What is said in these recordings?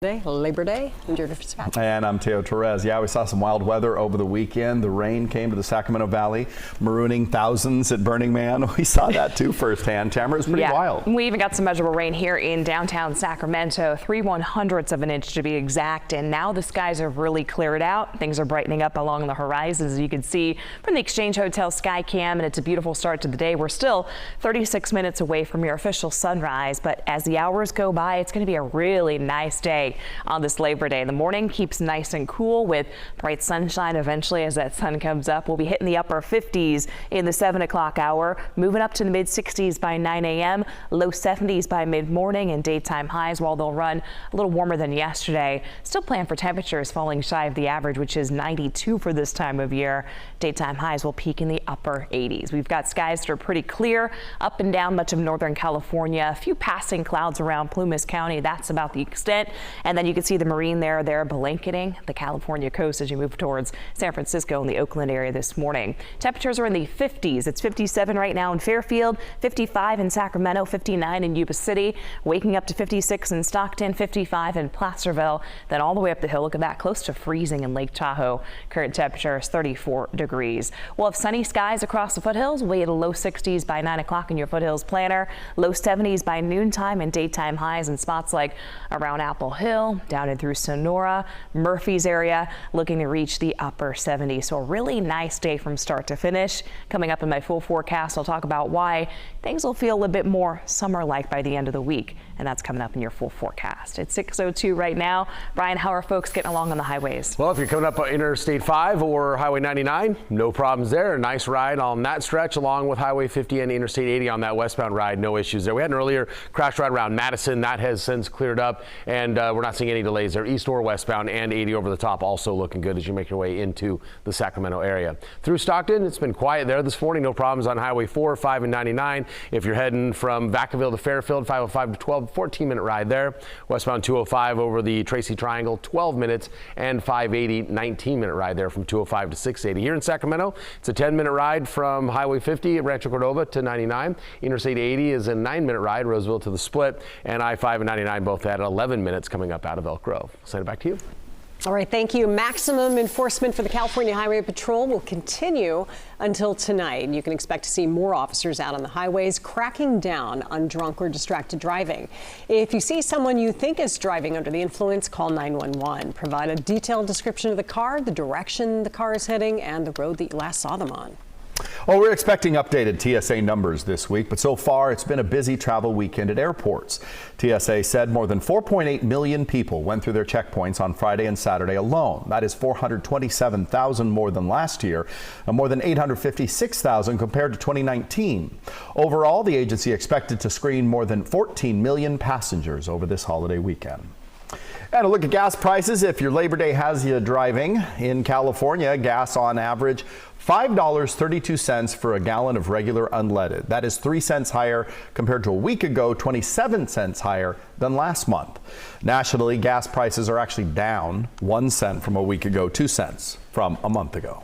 Labor Day. I'm Jennifer Sept. And I'm Teo Torres. Yeah, we saw some wild weather over the weekend. The rain came to the Sacramento Valley, marooning thousands at Burning Man. We saw that too firsthand. Tamara, it was pretty wild. We even got some measurable rain here in downtown Sacramento, 3/100ths of an inch to be exact. And now the skies have really cleared out. Things are brightening up along the horizon, as you can see from the Exchange Hotel sky cam. And it's a beautiful start to the day. We're still 36 minutes away from your official sunrise. But as the hours go by, it's going to be a really nice day on this Labor Day. The morning keeps nice and cool with bright sunshine. Eventually, as that sun comes up, we'll be hitting the upper 50s in the 7 o'clock hour, moving up to the mid 60s by 9 a.m., low 70s by mid-morning, and daytime highs, while they'll run a little warmer than yesterday. Still plan for temperatures falling shy of the average, which is 92 for this time of year. Daytime highs will peak in the upper 80s. We've got skies that are pretty clear up and down much of Northern California. A few passing clouds around Plumas County. That's about the extent. And then you can see the marine there blanketing the California coast as you move towards San Francisco and the Oakland area this morning. Temperatures are in the 50s. It's 57 right now in Fairfield, 55 in Sacramento, 59 in Yuba City, waking up to 56 in Stockton, 55 in Placerville, then all the way up the hill. Look at that, close to freezing in Lake Tahoe. Current temperature is 34 degrees. We'll have sunny skies across the foothills. We'll be at a low 60s by 9 o'clock in your foothills planner, low 70s by noontime, and daytime highs in spots like around Apple Hill, down and through Sonora, Murphy's area, looking to reach the upper 70s. So a really nice day from start to finish. Coming up in my full forecast, I'll talk about why things will feel a bit more summer-like by the end of the week. And that's coming up in your full forecast. It's 6:02 right now. Brian, how are folks getting along on the highways? Well, if you're coming up on Interstate 5 or Highway 99, no problems there. Nice ride on that stretch, along with Highway 50 and Interstate 80 on that westbound ride. No issues there. We had an earlier crash right around Madison. That has since cleared up, and we're not seeing any delays there. East or westbound, and 80 over the top also looking good as you make your way into the Sacramento area. Through Stockton, it's been quiet there this morning. No problems on Highway 4, 5, and 99. If you're heading from Vacaville to Fairfield, 505 to 12, 14-minute ride there. Westbound 205 over the Tracy Triangle, 12 minutes, and 580, 19-minute ride there from 205 to 680. Here in Sacramento, it's a 10-minute ride from Highway 50 at Rancho Cordova to 99. Interstate 80 is a 9-minute ride, Roseville to the Split, and I-5 and 99 both at 11 minutes coming up out of Elk Grove. Send it back to you. All right, thank you. Maximum enforcement for the California Highway Patrol will continue until tonight. You can expect to see more officers out on the highways cracking down on drunk or distracted driving. If you see someone you think is driving under the influence, call 911. Provide a detailed description of the car, the direction the car is heading, and the road that you last saw them on. Well, we're expecting updated TSA numbers this week, but so far it's been a busy travel weekend at airports. TSA said more than 4.8 million people went through their checkpoints on Friday and Saturday alone. That is 427,000 more than last year, and more than 856,000 compared to 2019. Overall, the agency expected to screen more than 14 million passengers over this holiday weekend. And a look at gas prices. If your Labor Day has you driving in California, gas on average $5.32 for a gallon of regular unleaded. That is 3 cents higher compared to a week ago, 27 cents higher than last month. Nationally, gas prices are actually down 1 cent from a week ago, 2 cents from a month ago.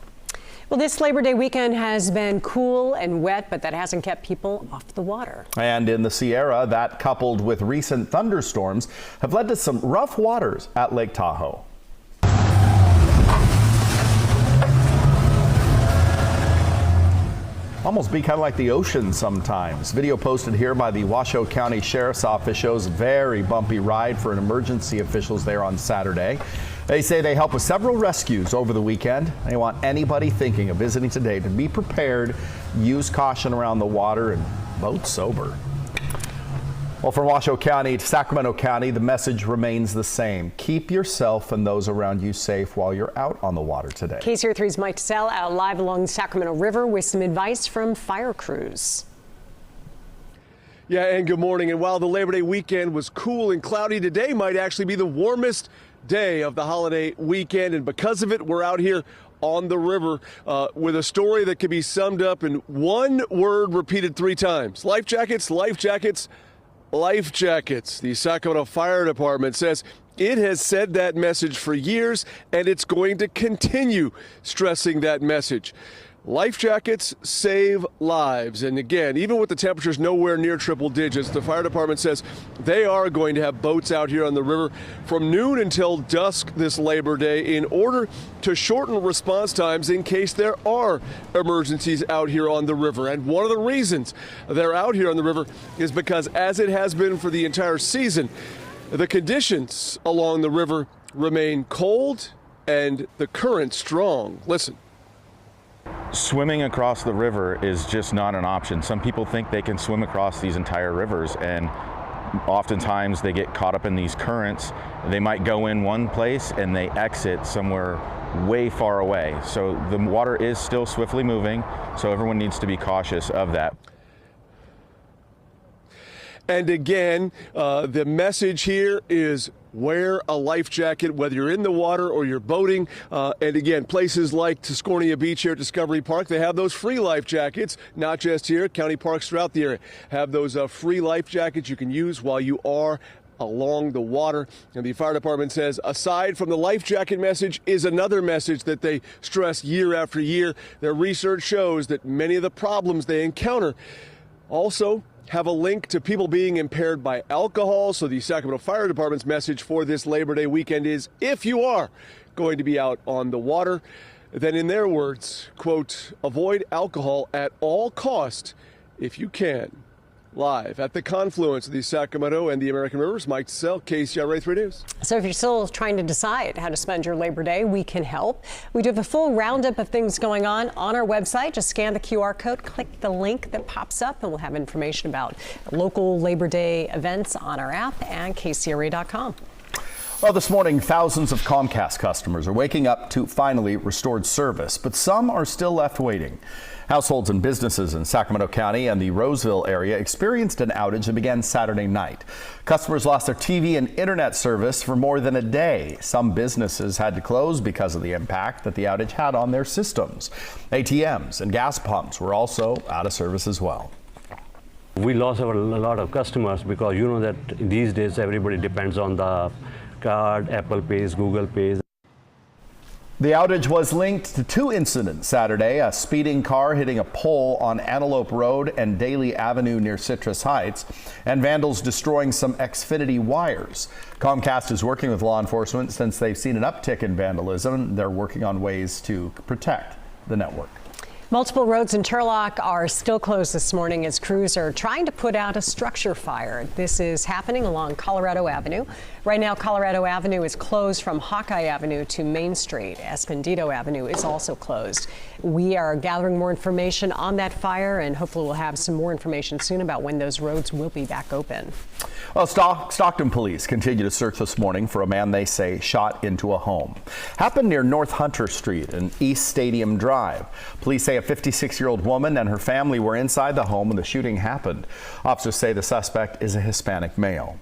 Well, this Labor Day weekend has been cool and wet, but that hasn't kept people off the water. And in the Sierra, that coupled with recent thunderstorms have led to some rough waters at Lake Tahoe. Almost be kind of like the ocean sometimes. Video posted here by the Washoe County Sheriff's Office shows a very bumpy ride for emergency officials there on Saturday. They say they helped with several rescues over the weekend. They want anybody thinking of visiting today to be prepared, use caution around the water, and boat sober. Well, from Washoe County to Sacramento County, the message remains the same. Keep yourself and those around you safe while you're out on the water today. KCRA 3's Mike Tissell out live along the Sacramento River with some advice from fire crews. Yeah, and good morning. And while the Labor Day weekend was cool and cloudy, today might actually be the warmest day of the holiday weekend. And because of it, we're out here on the river with a story that could be summed up in one word repeated 3 times. Life jackets, life jackets, life jackets. The Sacramento Fire Department says it has said that message for years, and it's going to continue stressing that message. Life jackets save lives. And again, even with the temperatures nowhere near triple digits, the fire department says they are going to have boats out here on the river from noon until dusk this Labor Day in order to shorten response times in case there are emergencies out here on the river. And one of the reasons they're out here on the river is because, as it has been for the entire season, the conditions along the river remain cold and the current strong. Listen. Swimming across the river is just not an option. Some people think they can swim across these entire rivers, and oftentimes they get caught up in these currents. They might go in one place and they exit somewhere way far away. So the water is still swiftly moving, so everyone needs to be cautious of that. And again, the message here is wear a life jacket, whether you're in the water or you're boating. And again, places like Tiscornia Beach here at Discovery Park, they have those free life jackets, not just here. County parks throughout the area have those free life jackets you can use while you are along the water. And the fire department says, aside from the life jacket message, is another message that they stress year after year. Their research shows that many of the problems they encounter also have a link to people being impaired by alcohol. So the Sacramento Fire Department's message for this Labor Day weekend is, if you are going to be out on the water, then in their words, quote, avoid alcohol at all cost if you can. Live at the confluence of the Sacramento and the American Rivers, Mike Sell, KCRA 3 News. So if you're still trying to decide how to spend your Labor Day, we can help. We do have a full roundup of things going on our website. Just scan the QR code, click the link that pops up, and we'll have information about local Labor Day events on our app and KCRA.com. Well, this morning, thousands of Comcast customers are waking up to finally restored service, but some are still left waiting. Households and businesses in Sacramento County and the Roseville area experienced an outage that began Saturday night. Customers lost their TV and internet service for more than a day. Some businesses had to close because of the impact that the outage had on their systems. ATMs and gas pumps were also out of service as well. We lost a lot of customers because you know that these days everybody depends on the card, Apple Pays, Google Pays. The outage was linked to two incidents Saturday, a speeding car hitting a pole on Antelope Road and Daly Avenue near Citrus Heights, and vandals destroying some Xfinity wires. Comcast is working with law enforcement since they've seen an uptick in vandalism. They're working on ways to protect the network. Multiple roads in Turlock are still closed this morning as crews are trying to put out a structure fire. This is happening along Colorado Avenue. Right now, Colorado Avenue is closed from Hawkeye Avenue to Main Street. Escondido Avenue is also closed. We are gathering more information on that fire, and hopefully we'll have some more information soon about when those roads will be back open. Well, Stockton police continue to search this morning for a man they say shot into a home. Happened near North Hunter Street and East Stadium Drive. Police say a 56-year-old woman and her family were inside the home when the shooting happened. Officers say the suspect is a Hispanic male.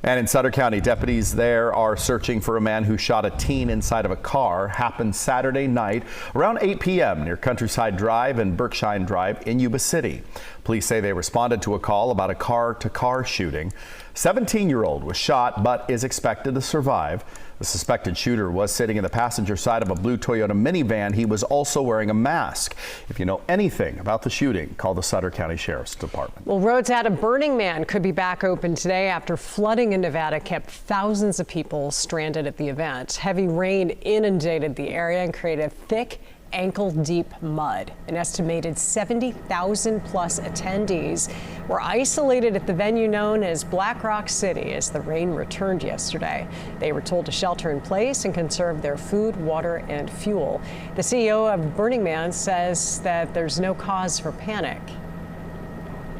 And in Sutter County, deputies there are searching for a man who shot a teen inside of a car. Happened Saturday night around 8 p.m. near Countryside Drive and Berkshire Drive in Yuba City. Police say they responded to a call about a car-to-car shooting. 17-year-old was shot but is expected to survive. The suspected shooter was sitting in the passenger side of a blue Toyota minivan. He was also wearing a mask. If you know anything about the shooting, call the Sutter County Sheriff's Department. Well, roads out of Burning Man could be back open today after flooding in Nevada kept thousands of people stranded at the event. Heavy rain inundated the area and created thick, ankle-deep mud. An estimated 70,000 plus attendees were isolated at the venue known as Black Rock City as the rain returned yesterday. They were told to shelter in place and conserve their food, water, and fuel. The CEO of Burning Man says that there's no cause for panic.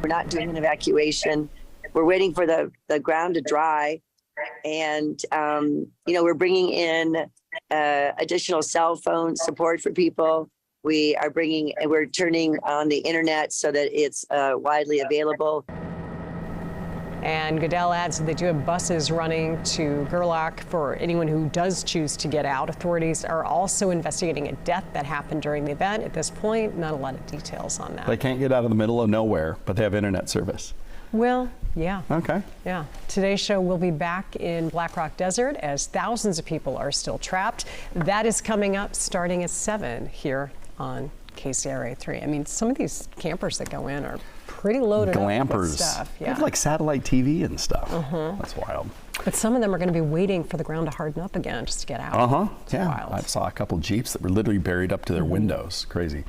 We're not doing an evacuation. We're waiting for the ground to dry. And, we're bringing in additional cell phone support for people. We're turning on the internet so that it's widely available. And Goodell adds that they do have buses running to Gerlach for anyone who does choose to get out. Authorities are also investigating a death that happened during the event. At this point, not a lot of details on that. They can't get out of the middle of nowhere, but they have internet service. Well, yeah. Okay. Yeah. Today's show will be back in Black Rock Desert as thousands of people are still trapped. That is coming up starting at 7 here on KCRA 3. I mean, some of these campers that go in are pretty loaded up with Glampers. stuff. They Yeah. have like satellite TV and stuff. That's wild. But some of them are going to be waiting for the ground to harden up again just to get out. It's Yeah. wild. I saw a couple Jeeps that were literally buried up to their windows. Crazy.